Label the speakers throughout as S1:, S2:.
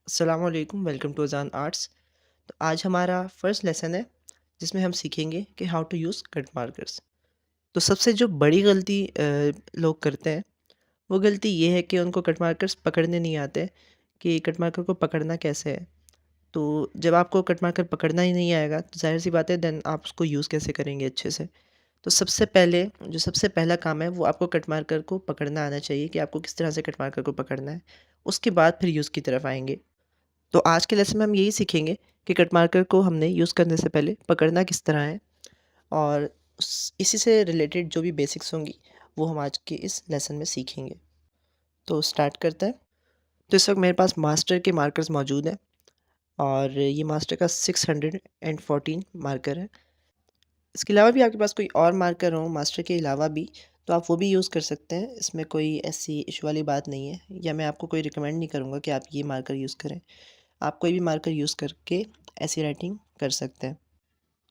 S1: अस्सलामुअलैकुम, welcome to अज़ान arts. तो आज हमारा फर्स्ट लेसन है जिसमें हम सीखेंगे कि how to use cut markers. तो सबसे जो बड़ी गलती लोग करते हैं वो गलती ये है कि उनको कट मार्कर्स पकड़ने नहीं आते कि कट मार्कर को पकड़ना कैसे है। तो जब आपको कट मार्कर पकड़ना ही नहीं आएगा तो ज़ाहिर सी बात है देन आप उसको यूज़ कैसे करेंगे अच्छे से। तो सबसे पहला काम है वो आपको कट मार्कर को पकड़ना आना चाहिए कि आपको किस तरह से कट मार्कर को पकड़ना है। उसके बाद फिर यूज़ की तरफ आएंगे। तो आज के लेसन में हम यही सीखेंगे कि कट मार्कर को हमने यूज़ करने से पहले पकड़ना किस तरह है और इसी से रिलेटेड जो भी बेसिक्स होंगी वो हम आज के इस लेसन में सीखेंगे। तो स्टार्ट करते हैं। तो इस वक्त मेरे पास मास्टर के मार्कर्स मौजूद हैं और ये मास्टर का 614 मार्कर है। इसके अलावा भी आपके पास कोई और मार्कर हो मास्टर के अलावा भी तो आप वो भी यूज़ कर सकते हैं। इसमें कोई ऐसी इशू वाली बात नहीं है या मैं आपको कोई रिकमेंड नहीं करूँगा कि आप ये मार्कर यूज़ करें। आप कोई भी मार्कर यूज़ करके ऐसी राइटिंग कर सकते हैं।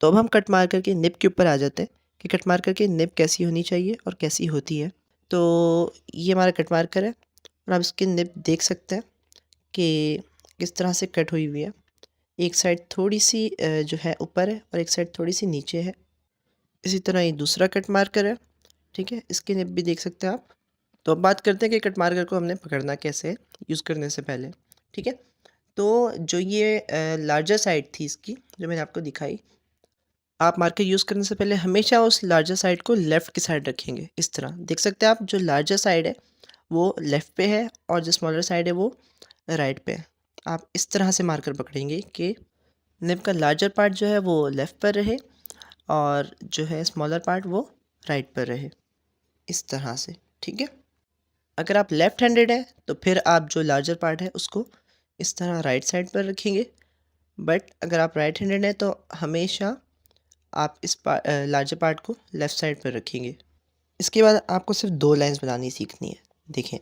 S1: तो अब हम कट मार्कर के निब के ऊपर आ जाते हैं कि कट मार्कर की निब कैसी होनी चाहिए और कैसी होती है। तो ये हमारा कट मार्कर है और आप इसकी निब देख सकते हैं कि किस तरह से कट हुई हुई है। एक साइड थोड़ी सी जो है ऊपर है और एक साइड थोड़ी सी नीचे है। इसी तरह ये दूसरा कट मार्कर है, ठीक है, इसकी निब भी देख सकते हैं आप। तो अब बात करते हैं कि कट मार्कर को हमने पकड़ना कैसे है यूज़ करने से पहले, ठीक है। तो जो ये लार्जर साइड थी इसकी जो मैंने आपको दिखाई, आप मार्कर यूज़ करने से पहले हमेशा उस लार्जर साइड को लेफ़्ट की साइड रखेंगे। इस तरह देख सकते हैं आप, जो लार्जर साइड है वो लेफ़्ट पे है और जो स्मॉलर साइड है वो राइट पे है। आप इस तरह से मार्कर पकड़ेंगे कि निब का लार्जर पार्ट जो है वो लेफ़्ट पर रहे और जो है स्मॉलर पार्ट वो राइट पर रहे, इस तरह से, ठीक है। अगर आप लेफ़्ट हैंडेड हैं तो फिर आप जो लार्जर पार्ट है उसको इस तरह राइट साइड पर रखेंगे। बट अगर आप राइट हैंडेड हैं तो हमेशा आप इस लार्जर पार्ट को लेफ़्ट साइड पर रखेंगे। इसके बाद आपको सिर्फ 2 लाइन्स बनानी सीखनी है। देखें,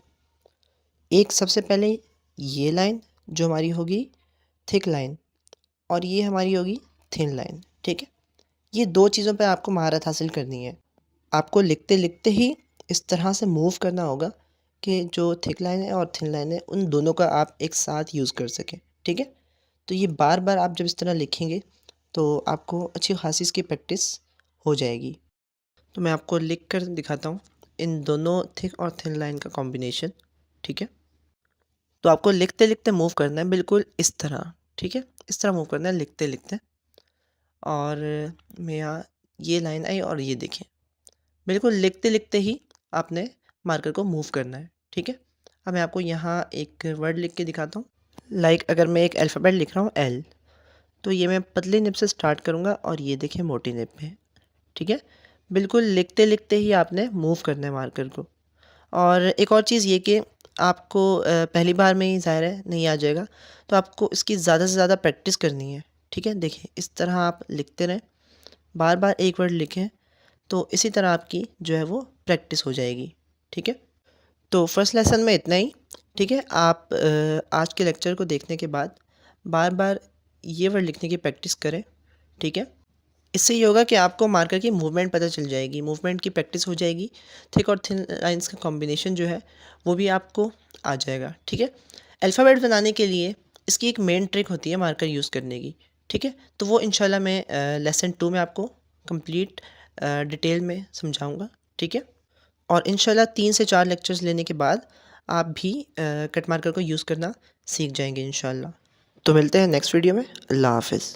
S1: एक सबसे पहले ये लाइन जो हमारी होगी थिक लाइन और ये हमारी होगी थिन लाइन, ठीक है। ये 2 चीज़ों पे आपको महारत हासिल करनी है। आपको लिखते-लिखते ही इस तरह से मूव करना होगा कि जो थिक लाइन है और थिन लाइन है उन दोनों का आप एक साथ यूज़ कर सकें, ठीक है। तो ये बार-बार आप जब इस तरह लिखेंगे तो आपको अच्छी खासी इसकी प्रैक्टिस हो जाएगी। तो मैं आपको लिख कर दिखाता हूँ इन दोनों थिक और थिन लाइन का कॉम्बिनेशन, ठीक है। तो आपको लिखते-लिखते मूव करना है बिल्कुल इस तरह, ठीक है। इस तरह मूव करना है लिखते-लिखते और मैं यहाँ ये लाइन आई और ये देखें, बिल्कुल लिखते-लिखते ही आपने मार्कर को मूव करना है, ठीक है। अब मैं आपको यहाँ एक वर्ड लिख के दिखाता हूँ। लाइक अगर मैं एक अल्फ़ाबेट लिख रहा हूँ एल, तो ये मैं पतली निब से स्टार्ट करूँगा और ये देखिए मोटी निब में, ठीक है। बिल्कुल लिखते-लिखते ही आपने मूव करना है मार्कर को। और एक और चीज़ ये कि आपको पहली बार में ही ज़ाहिर है नहीं आ जाएगा, तो आपको इसकी ज़्यादा से ज़्यादा प्रैक्टिस करनी है, ठीक है। देखिए इस तरह आप लिखते रहें, बार-बार एक वर्ड लिखें, तो इसी तरह आपकी जो है वो प्रैक्टिस हो जाएगी, ठीक है। तो फर्स्ट लेसन में इतना ही, ठीक है। आप आज के लेक्चर को देखने के बाद बार-बार ये वर्ड लिखने की प्रैक्टिस करें, ठीक है। इससे ये होगा कि आपको मार्कर की मूवमेंट पता चल जाएगी, मूवमेंट की प्रैक्टिस हो जाएगी। थिक और थिन लाइंस का कॉम्बिनेशन जो है वो भी आपको आ जाएगा, ठीक है। अल्फ़ाबेट बनाने के लिए इसकी एक मेन ट्रिक होती है मार्कर यूज़ करने की, ठीक है। तो वो इंशाल्लाह मैं लेसन 2 में आपको कंप्लीट डिटेल में समझाऊंगा, ठीक है। और इंशाल्लाह 3 से 4 लेक्चर्स लेने के बाद आप भी कट मार्कर को यूज़ करना सीख जाएंगे इंशाल्लाह। तो मिलते हैं नेक्स्ट वीडियो में। अल्लाह हाफ़िज़।